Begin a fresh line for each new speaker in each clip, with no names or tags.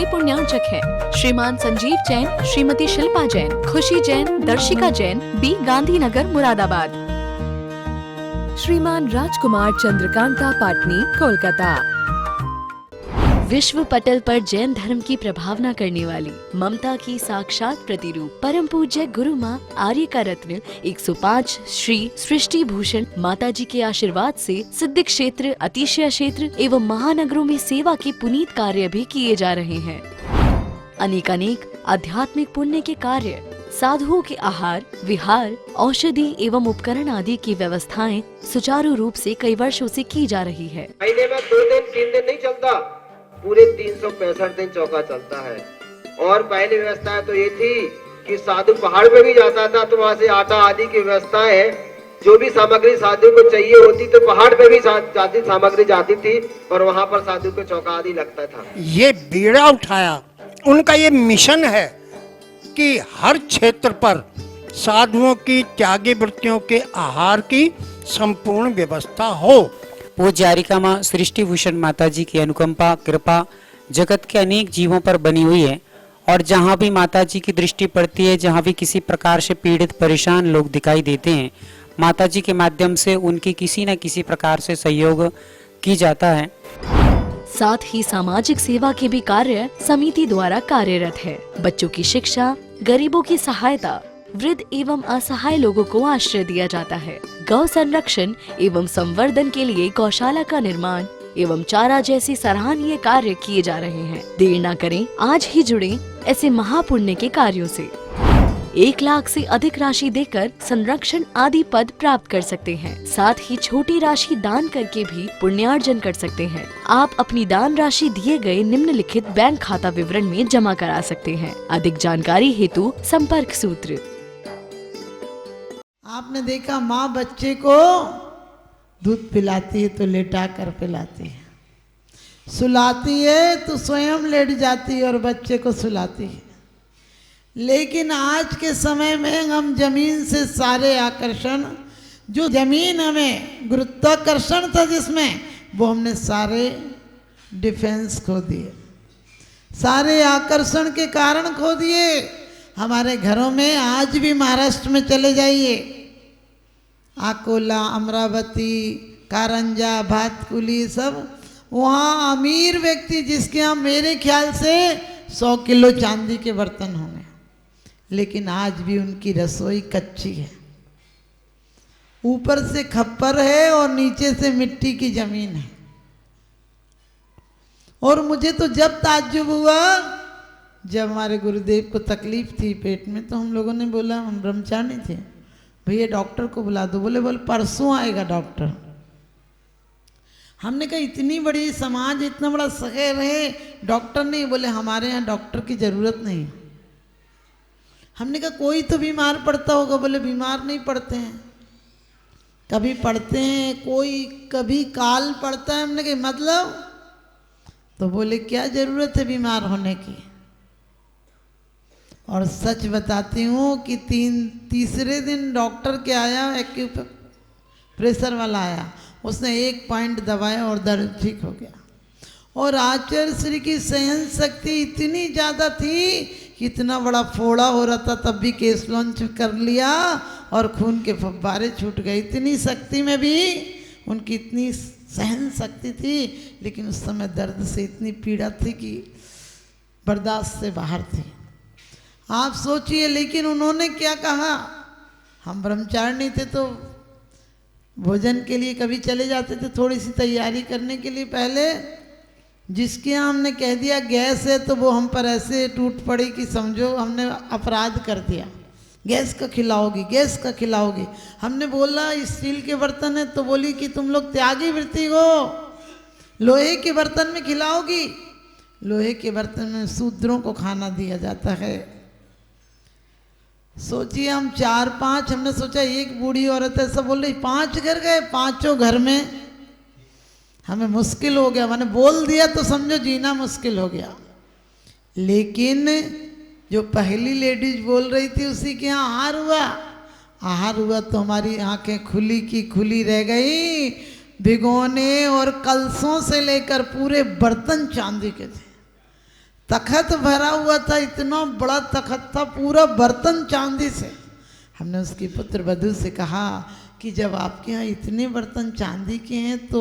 के पुण्यार्चक हैं। श्रीमान संजीव जैन, श्रीमती शिल्पा जैन, खुशी जैन, दर्शिका जैन, बी गांधीनगर, मुरादाबाद। श्रीमान राजकुमार चंद्रकांता पाटनी, कोलकाता। विश्व पटल पर जैन धर्म की प्रभावना करने वाली ममता की साक्षात प्रतिरूप परम पूज्य गुरु माँ आर्यका रत्न 105 श्री सृष्टि भूषण माता जी के आशीर्वाद से सिद्ध क्षेत्र, अतिशय क्षेत्र एवं महानगरों में सेवा के पुनीत कार्य भी किए जा रहे हैं। अनेकानेक आध्यात्मिक पुण्य के कार्य, साधुओं के आहार, विहार, औषधि एवं उपकरण आदि की व्यवस्थाएं सुचारू रूप से कई वर्षों से की जा रही है।
महीने में 2 दिन 3 दिन नहीं चलता, पूरे 365 दिन चौका चलता है। और पहली व्यवस्था तो ये थी कि साधु पहाड़ पे भी जाता था तो वहाँ से आटा आदि की व्यवस्था है, जो भी सामग्री साधु को चाहिए होती तो पहाड़ पे भी जाती सामग्री जाती थी और वहाँ पर साधु को चौका आदि लगता था।
ये बीड़ा उठाया, उनका ये मिशन है कि हर क्षेत्र पर साधुओं की त्यागी वृत्तियों के आहार की संपूर्ण व्यवस्था हो।
पूज्य आर्यका माँ सृष्टि भूषण माता जी की अनुकंपा कृपा जगत के अनेक जीवों पर बनी हुई है और जहाँ भी माता जी की दृष्टि पड़ती है, जहाँ भी किसी प्रकार से पीड़ित परेशान लोग दिखाई देते हैं, माता जी के माध्यम से उनकी किसी न किसी प्रकार से सहयोग की जाता है।
साथ ही सामाजिक सेवा के भी कार्य समिति द्वारा कार्यरत है। बच्चों की शिक्षा, गरीबों की सहायता, वृद्ध एवं असहाय लोगों को आश्रय दिया जाता है। गौ संरक्षण एवं संवर्धन के लिए गौशाला का निर्माण एवं चारा जैसी सराहनीय कार्य किए जा रहे हैं। देर न करें, आज ही जुड़ें ऐसे महापुण्य के कार्यों से। 1 लाख से अधिक राशि देकर संरक्षण आदि पद प्राप्त कर सकते हैं। साथ ही छोटी राशि दान करके भी पुण्यार्जन कर सकते हैं। आप अपनी दान राशि दिए गए निम्नलिखित बैंक खाता विवरण में जमा करा सकते हैं। अधिक जानकारी हेतु संपर्क सूत्र।
आपने देखा माँ बच्चे को दूध पिलाती है तो लेटा कर पिलाती है, सुलाती है तो स्वयं लेट जाती है और बच्चे को सुलाती है। लेकिन आज के समय में हम जमीन से सारे आकर्षण, जो जमीन हमें गुरुत्वाकर्षण था जिसमें, वो हमने सारे डिफेंस खो दिए, सारे आकर्षण के कारण खो दिए। हमारे घरों में आज भी महाराष्ट्र में चले जाइए, अकोला, अमरावती, कारंजा, भातकुली, सब वहाँ अमीर व्यक्ति जिसके यहाँ मेरे ख्याल से 100 किलो चांदी के बर्तन होंगे, लेकिन आज भी उनकी रसोई कच्ची है। ऊपर से खप्पर है और नीचे से मिट्टी की जमीन है। और मुझे तो जब ताज्जुब हुआ, जब हमारे गुरुदेव को तकलीफ थी पेट में, तो हम लोगों ने बोला, हम ब्रह्मचारी थे, भैया डॉक्टर को बुला दो। बोले परसों आएगा डॉक्टर। हमने कहा इतनी बड़ी समाज, इतना बड़ा शहर है, डॉक्टर नहीं? बोले हमारे यहाँ डॉक्टर की जरूरत नहीं। हमने कहा कोई तो बीमार पड़ता होगा। बोले बीमार नहीं पड़ते हैं, कभी पड़ते हैं, कोई कभी काल पड़ता है। हमने कहा मतलब? तो बोले क्या जरूरत है बीमार होने की। और सच बताती हूँ कि तीसरे दिन डॉक्टर के आया, प्रेशर वाला आया, उसने 1 पॉइंट दबाया और दर्द ठीक हो गया। और आचार्य श्री की सहन शक्ति इतनी ज़्यादा थी कि इतना बड़ा फोड़ा हो रहा था तब भी केस लॉन्च कर लिया और खून के फव्वारे छूट गए। इतनी शक्ति में भी उनकी इतनी सहन शक्ति थी, लेकिन उस समय दर्द से इतनी पीड़ा थी कि बर्दाश्त से बाहर थी। आप सोचिए, लेकिन उन्होंने क्या कहा, हम ब्रह्मचारिणी थे तो भोजन के लिए कभी चले जाते थे थोड़ी सी तैयारी करने के लिए पहले। जिसके यहाँ हमने कह दिया गैस है तो वो हम पर ऐसे टूट पड़ी कि समझो हमने अपराध कर दिया। गैस का खिलाओगी, गैस का खिलाओगी। हमने बोला स्टील के बर्तन है, तो बोली कि तुम लोग त्यागी वृत्ति हो, लोहे के बर्तन में खिलाओगी। लोहे के बर्तन में शूद्रों को खाना दिया जाता है। सोचिए हम 4-5, हमने सोचा एक बूढ़ी औरत है, सब बोल रही 5 घर गए, 5 घर में हमें मुश्किल हो गया। मैंने बोल दिया तो समझो जीना मुश्किल हो गया। लेकिन जो पहली लेडीज बोल रही थी उसी के यहाँ आहार हुआ। आहार हुआ तो हमारी आंखें खुली की खुली रह गई। भिगोने और कलसों से लेकर पूरे बर्तन चांदी के थे। तखत भरा हुआ था, इतना बड़ा तखत था, पूरा बर्तन चांदी से। हमने उसकी पुत्र वधू से कहा कि जब आपके यहाँ इतने बर्तन चांदी के हैं तो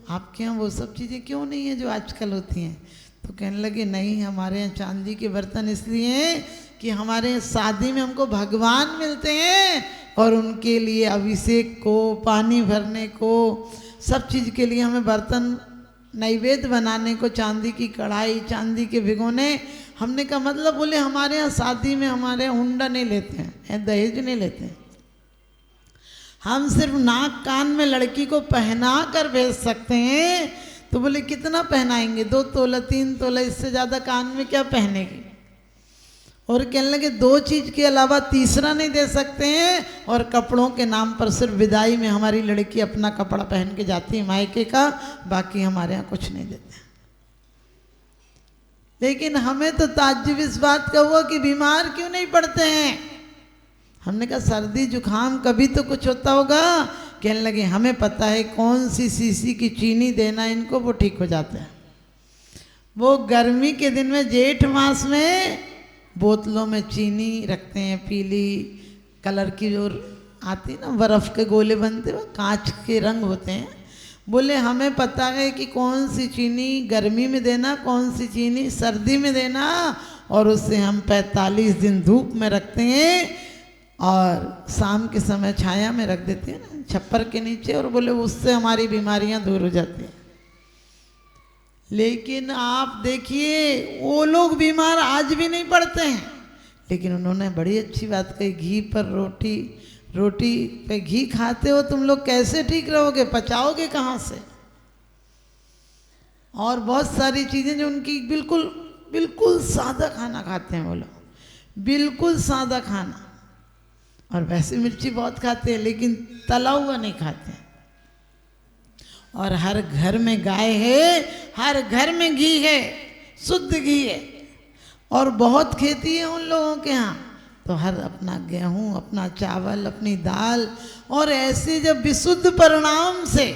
आपके यहाँ वो सब चीज़ें क्यों नहीं है जो आजकल होती हैं? तो कहने लगे नहीं, हमारे यहाँ चांदी के बर्तन इसलिए हैं कि हमारे यहाँ शादी में हमको भगवान मिलते हैं और उनके लिए अभिषेक को, पानी भरने को, सब चीज़ के लिए हमें बर्तन, नैवेद्य बनाने को, चांदी की कढ़ाई, चांदी के भिगोने। हमने कहा मतलब? बोले हमारे यहाँ शादी में हमारे यहाँ हुंडा नहीं लेते हैं, दहेज नहीं लेते हैं, हम सिर्फ नाक कान में लड़की को पहना कर भेज सकते हैं। तो बोले कितना पहनाएंगे? 2 तोला 3 तोला, इससे ज़्यादा कान में क्या पहनेगी? और कहने लगे 2 चीज़ के अलावा तीसरा नहीं दे सकते हैं, और कपड़ों के नाम पर सिर्फ विदाई में हमारी लड़की अपना कपड़ा पहन के जाती है मायके का, बाकी हमारे यहाँ कुछ नहीं देते। लेकिन हमें तो ताज्जुब इस बात का हुआ कि बीमार क्यों नहीं पड़ते हैं। हमने कहा सर्दी जुकाम कभी तो कुछ होता होगा। कहने लगे हमें पता है कौन सी शीशी की चीनी देना इनको, वो ठीक हो जाता है। वो गर्मी के दिन में, जेठ मास में बोतलों में चीनी रखते हैं, पीली कलर की जो आती ना, बर्फ़ के गोले बनते हुए कांच के रंग होते हैं। बोले हमें पता है कि कौन सी चीनी गर्मी में देना, कौन सी चीनी सर्दी में देना, और उससे हम 45 दिन धूप में रखते हैं और शाम के समय छाया में रख देते हैं ना, छप्पर के नीचे, और बोले उससे हमारी बीमारियां दूर हो जाती हैं। लेकिन आप देखिए वो लोग बीमार आज भी नहीं पड़ते हैं। लेकिन उन्होंने बड़ी अच्छी बात कही, घी पर रोटी, रोटी पे घी खाते हो तुम लोग, कैसे ठीक रहोगे? पचाओगे कहाँ से? और बहुत सारी चीज़ें जो उनकी बिल्कुल बिल्कुल सादा खाना खाते हैं वो लोग, बिल्कुल सादा खाना। और वैसे मिर्ची बहुत खाते हैं लेकिन तला हुआ नहीं खाते हैं। और हर घर में गाय है, हर घर में घी है, शुद्ध घी है, और बहुत खेती है उन लोगों के यहाँ। तो हर अपना गेहूँ, अपना चावल, अपनी दाल, और ऐसे जब विशुद्ध परिणाम से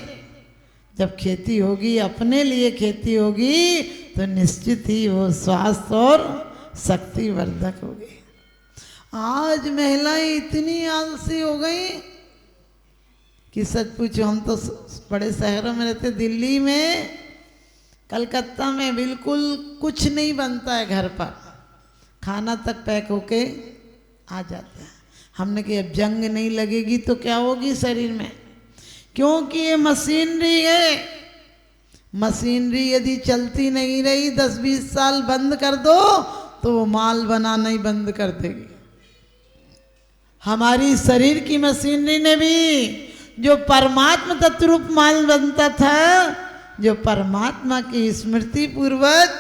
जब खेती होगी, अपने लिए खेती होगी, तो निश्चित ही वो स्वास्थ्य और शक्तिवर्धक होगी। आज महिलाएं इतनी आलसी हो गई कि सच पूछो, हम तो बड़े शहरों में रहते, दिल्ली में, कलकत्ता में बिल्कुल कुछ नहीं बनता है घर पर, खाना तक पैक होके आ जाता है। हमने कहा अब जंग नहीं लगेगी तो क्या होगी शरीर में? क्योंकि ये मशीनरी है। मशीनरी यदि चलती नहीं रही, 10-20 साल बंद कर दो तो वो माल बनाना ही बंद कर देगी। हमारी शरीर की मशीनरी ने भी जो परमात्मा तत्वरूप माल बनता था, जो परमात्मा की स्मृति पूर्वक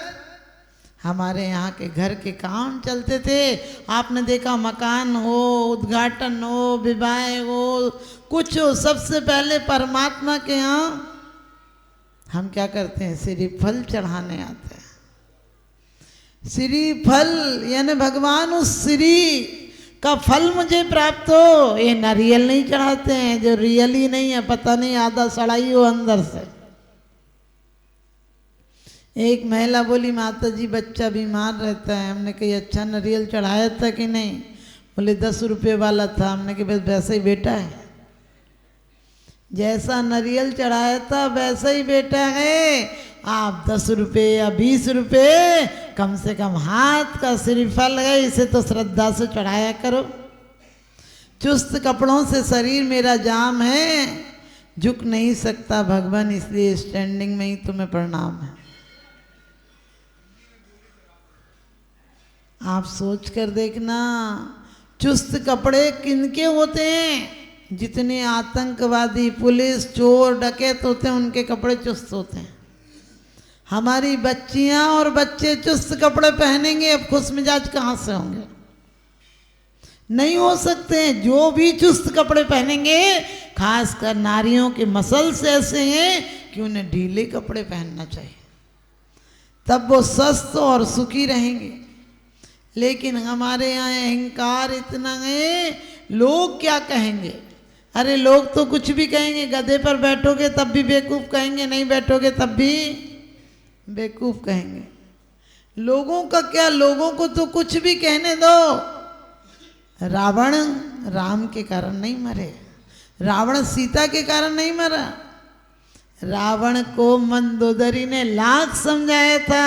हमारे यहाँ के घर के काम चलते थे। आपने देखा मकान हो, उद्घाटन हो, विवाह हो, कुछ हो, सबसे पहले परमात्मा के यहाँ हम क्या करते हैं? श्रीफल चढ़ाने आते हैं। श्रीफल यानी भगवान उस श्री का फल मुझे प्राप्त हो। ये नारियल नहीं चढ़ाते हैं जो रियल ही नहीं है, पता नहीं आधा सड़ाई हो अंदर से। एक महिला बोली माता जी बच्चा बीमार रहता है। हमने कही अच्छा नारियल चढ़ाया था कि नहीं? बोले 10 रुपये वाला था। हमने कहा बस वैसा ही बेटा है, जैसा नारियल चढ़ाया था वैसा ही बेटा है। आप 10 रुपये या 20 रुपये, कम से कम हाथ का श्रीफल है, इसे तो श्रद्धा से चढ़ाया करो। चुस्त कपड़ों से शरीर मेरा जाम है, झुक नहीं सकता भगवान, इसलिए स्टैंडिंग में ही तुम्हें प्रणाम है। आप सोच कर देखना, चुस्त कपड़े किनके होते हैं? जितने आतंकवादी, पुलिस, चोर, डकैत होते हैं उनके कपड़े चुस्त होते हैं। हमारी बच्चियां और बच्चे चुस्त कपड़े पहनेंगे, अब खुश मिजाज कहाँ से होंगे? नहीं हो सकते हैं। जो भी चुस्त कपड़े पहनेंगे, खासकर नारियों के मसल्स ऐसे हैं कि उन्हें ढीले कपड़े पहनना चाहिए, तब वो स्वस्थ और सुखी रहेंगे। लेकिन हमारे यहाँ अहंकार इतना है, लोग क्या कहेंगे? अरे लोग तो कुछ भी कहेंगे, गधे पर बैठोगे तब भी बेवकूफ़ कहेंगे, नहीं बैठोगे तब भी बेवकूफ़ कहेंगे। लोगों का क्या, लोगों को तो कुछ भी कहने दो। रावण राम के कारण नहीं मरे, रावण सीता के कारण नहीं मरा। रावण को मंदोदरी ने लाख समझाया था,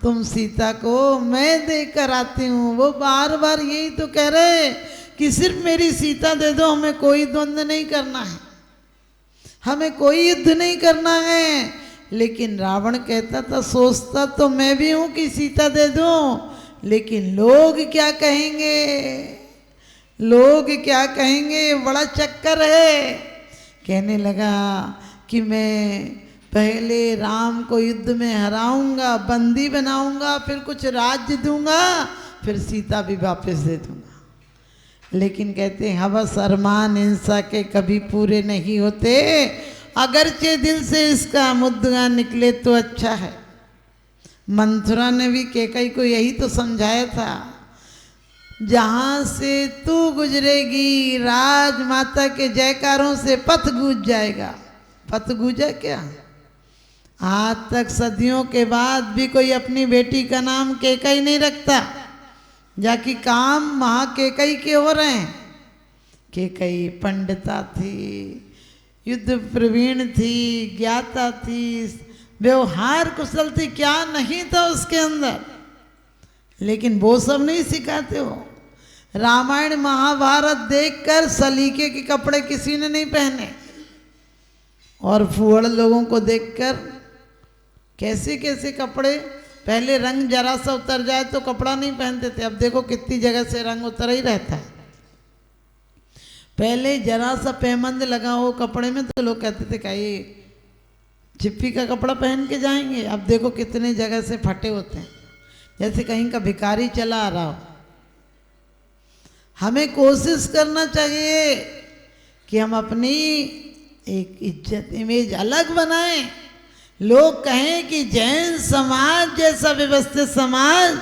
तुम सीता को मैं देकर आती हूँ। वो बार बार यही तो कह रहे कि सिर्फ मेरी सीता दे दो, हमें कोई द्वंद्व नहीं करना है, हमें कोई युद्ध नहीं करना है। लेकिन रावण कहता था, सोचता तो मैं भी हूं कि सीता दे दूं, लेकिन लोग क्या कहेंगे, लोग क्या कहेंगे, बड़ा चक्कर है। कहने लगा कि मैं पहले राम को युद्ध में हराऊंगा, बंदी बनाऊंगा, फिर कुछ राज्य दूंगा, फिर सीता भी वापस दे दूंगा। लेकिन कहते हैं हवस अरमान इंसा के कभी पूरे नहीं होते, अगरचे दिल से इसका मुद्दा निकले तो अच्छा है। मंथुरा ने भी कैकई को यही तो समझाया था, जहां से तू गुजरेगी राजमाता के जयकारों से पथ गूंज जाएगा। पथ गूंजा क्या? आज तक सदियों के बाद भी कोई अपनी बेटी का नाम कैकई नहीं रखता, जाकि काम महा कैकई के हो रहे हैं। कैकई पंडिता थी, युद्ध प्रवीण थी, ज्ञाता थी, व्यवहार कुशल थी, क्या नहीं था उसके अंदर। लेकिन वो सब नहीं सिखाते हो। रामायण महाभारत देखकर सलीके के कपड़े किसी ने नहीं पहने, और फुहड़ लोगों को देखकर कैसे कैसे कपड़े, पहले रंग जरा सा उतर जाए तो कपड़ा नहीं पहनते थे, अब देखो कितनी जगह से रंग उतर ही रहता है। पहले जरा सा पैमंद लगा हो कपड़े में तो लोग कहते थे क्या ये चिप्पी का कपड़ा पहन के जाएंगे, अब देखो कितने जगह से फटे होते हैं, जैसे कहीं का भिखारी चला आ रहा हो। हमें कोशिश करना चाहिए कि हम अपनी एक इज्जत इमेज अलग बनाएं। लोग कहें कि जैन समाज जैसा व्यवस्थित समाज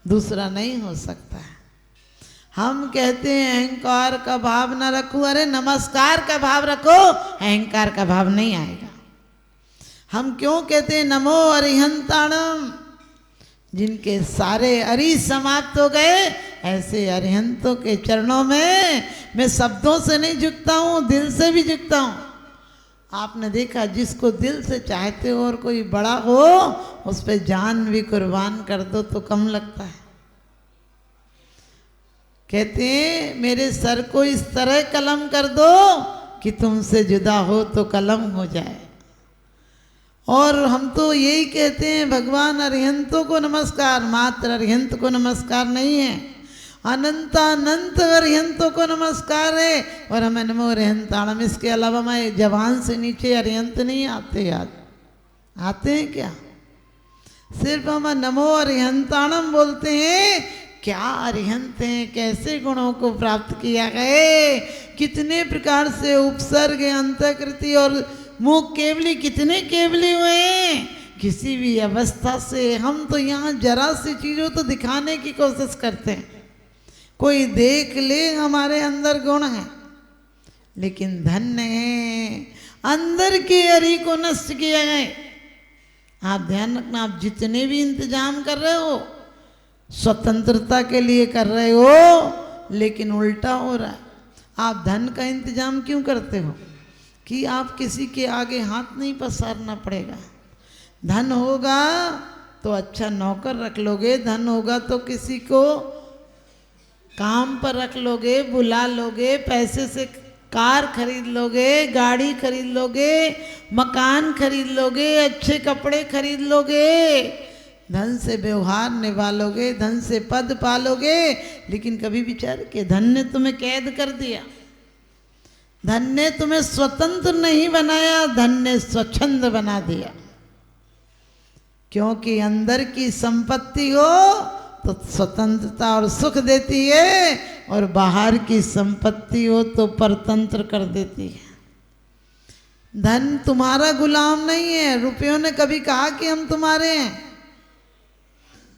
दूसरा नहीं हो सकता है। हम कहते हैं अहंकार का भाव न रखो, अरे नमस्कार का भाव रखो, अहंकार का भाव नहीं आएगा। हम क्यों कहते हैं नमो अरिहंताणम, जिनके सारे अरि समाप्त हो गए, ऐसे अरिहंतों के चरणों में मैं शब्दों से नहीं झुकता हूँ, दिल से भी झुकता हूँ। आपने देखा जिसको दिल से चाहते हो और कोई बड़ा हो उस पर जान भी कुर्बान कर दो तो कम लगता है। कहते हैं मेरे सर को इस तरह कलम कर दो कि तुमसे जुदा हो तो कलम हो जाए। और हम तो यही कहते हैं भगवान अरिहंतों को नमस्कार, मात्र अरिहंत को नमस्कार नहीं है, अनंतानंत अरिहंतों को नमस्कार है। और हमें नमो अरिहंताणम, इसके अलावा हमारे जबान से नीचे अरिहंत नहीं आते, याद आते हैं क्या? सिर्फ हम नमो अरिहंताणम बोलते हैं। क्या अरिहंत हैं, कैसे गुणों को प्राप्त किया गए, कितने प्रकार से उपसर्ग अंतकृति और मुख केवली कितने केवली हुए हैं। किसी भी अवस्था से हम तो यहाँ जरा सी चीज़ों तो दिखाने की कोशिश करते हैं, कोई देख ले हमारे अंदर गुण है, लेकिन धन्य है अंदर के अरि को नष्ट किया गए। आप ध्यान रखना, आप जितने भी इंतजाम कर रहे हो स्वतंत्रता के लिए कर रहे हो, लेकिन उल्टा हो रहा है। आप धन का इंतजाम क्यों करते हो कि आप किसी के आगे हाथ नहीं पसारना पड़ेगा। धन होगा तो अच्छा नौकर रख लोगे, धन होगा तो किसी को काम पर रख लोगे, बुला लोगे, पैसे से कार खरीद लोगे, गाड़ी खरीद लोगे, मकान खरीद लोगे, अच्छे कपड़े खरीद लोगे, धन से व्यवहार निभा लोगे, धन से पद पालोगे। लेकिन कभी विचार के धन ने तुम्हें कैद कर दिया, धन ने तुम्हें स्वतंत्र नहीं बनाया, धन ने स्वच्छंद बना दिया। क्योंकि अंदर की संपत्ति हो तो स्वतंत्रता और सुख देती है, और बाहर की संपत्ति हो तो परतंत्र कर देती है। धन तुम्हारा गुलाम नहीं है। रुपयों ने कभी कहा कि हम तुम्हारे हैं।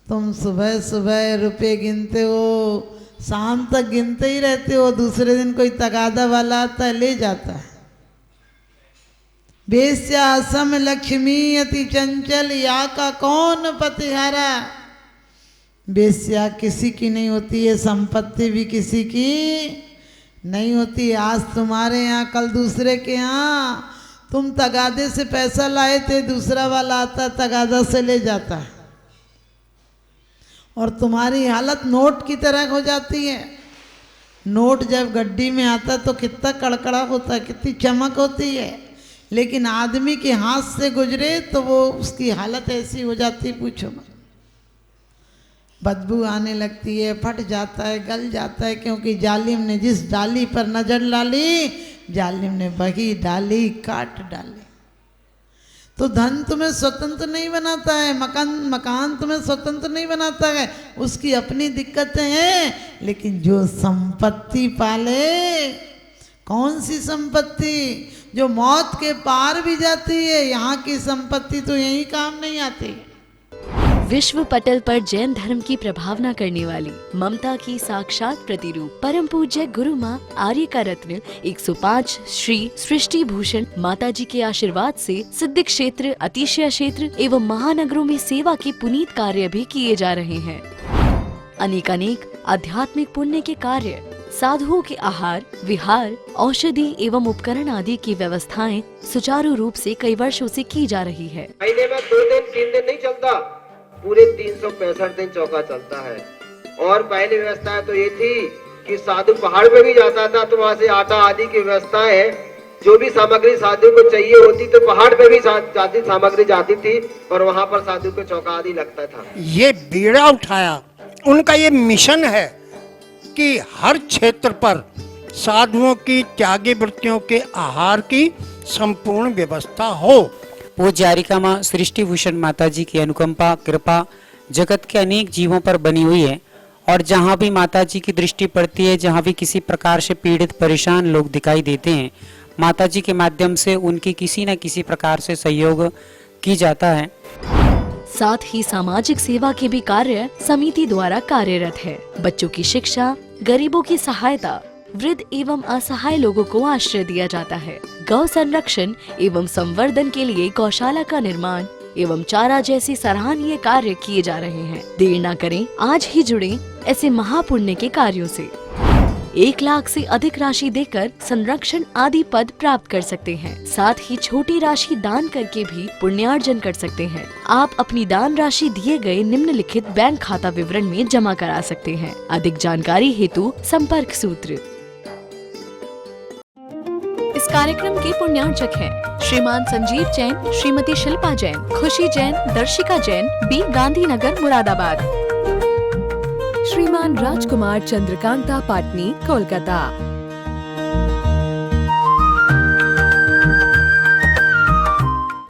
तुम सुबह सुबह रुपये गिनते हो, शाम तक गिनते ही रहते हो, दूसरे दिन कोई तगादा वाला आता है ले जाता है। वेश्या सम लक्ष्मी अति चंचल, या का कौन पतिहारा। वेश्या किसी की नहीं होती है, संपत्ति भी किसी की नहीं होती। आज तुम्हारे यहाँ कल दूसरे के यहाँ। तुम तगादे से पैसा लाए थे, दूसरा वाला आता तगादा से ले जाता है और तुम्हारी हालत नोट की तरह हो जाती है। नोट जब गड्डी में आता तो कितना कड़कड़ा होता है, कितनी चमक होती है, लेकिन आदमी के हाथ से गुजरे तो वो उसकी हालत ऐसी हो जाती है, पूछो मत। बदबू आने लगती है, फट जाता है, गल जाता है, क्योंकि जालिम ने जिस डाली पर नजर डाली, जालिम ने वही डाली काट डाली। तो धन तुम्हें स्वतंत्र नहीं बनाता है, मकान तुम्हें स्वतंत्र नहीं बनाता है, उसकी अपनी दिक्कतें हैं। लेकिन जो संपत्ति पाले, कौन सी संपत्ति जो मौत के पार भी जाती है, यहाँ की संपत्ति तो यही काम नहीं आती।
विश्व पटल पर जैन धर्म की प्रभावना करने वाली ममता की साक्षात प्रतिरूप परम पूज्य गुरु माँ आर्य का रत्न 105 श्री सृष्टि भूषण माता जी के आशीर्वाद से सिद्ध क्षेत्र, अतिशय क्षेत्र एवं महानगरों में सेवा के पुनीत कार्य भी किए जा रहे हैं। अनेक आध्यात्मिक पुण्य के कार्य, साधुओं के आहार, विहार, औषधि एवं उपकरण आदि की व्यवस्थाएं सुचारू रूप से कई वर्षों से की जा रही है।
महीने में 2 दिन 3 दिन नहीं चलता, पूरे 365 दिन चौका चलता है। और पहली व्यवस्था तो ये थी कि साधु पहाड़ पे भी जाता था तो वहाँ से आटा आदि की व्यवस्था है, जो भी सामग्री साधु को चाहिए होती तो पहाड़ पे भी जाती सामग्री जाती थी और वहाँ पर साधु को चौका आदि लगता था।
ये बीड़ा उठाया, उनका ये मिशन है कि हर क्षेत्र पर साधुओं की त्यागी वृत्तियों के आहार की संपूर्ण व्यवस्था हो।
पूज्य आर्यिका माँ सृष्टि भूषण माता जी की अनुकंपा कृपा जगत के अनेक जीवों पर बनी हुई है और जहाँ भी माता जी की दृष्टि पड़ती है, जहाँ भी किसी प्रकार से पीड़ित परेशान लोग दिखाई देते हैं, माता जी के माध्यम से उनकी किसी न किसी प्रकार से सहयोग की जाता है।
साथ ही सामाजिक सेवा के भी कार्य समिति द्वारा कार्यरत है। बच्चों की शिक्षा, गरीबों की सहायता, वृद्ध एवं असहाय लोगों को आश्रय दिया जाता है। गौ संरक्षण एवं संवर्धन के लिए गौशाला का निर्माण एवं चारा जैसी सराहनीय कार्य किए जा रहे हैं। देर न करें, आज ही जुड़ें ऐसे महापुण्य के कार्यों से। 1 लाख से अधिक राशि देकर संरक्षण आदि पद प्राप्त कर सकते हैं। साथ ही छोटी राशि दान करके भी पुण्यार्जन कर सकते हैं। आप अपनी दान राशि दिए गए निम्नलिखित बैंक खाता विवरण में जमा करा सकते हैं। अधिक जानकारी हेतु संपर्क सूत्र। इस कार्यक्रम के पुण्यार्चक हैं श्रीमान संजीव जैन, श्रीमती शिल्पा जैन, खुशी जैन, दर्शिका जैन, बी गांधीनगर, मुरादाबाद। श्रीमान राजकुमार चंद्रकांता पाटनी, कोलकाता।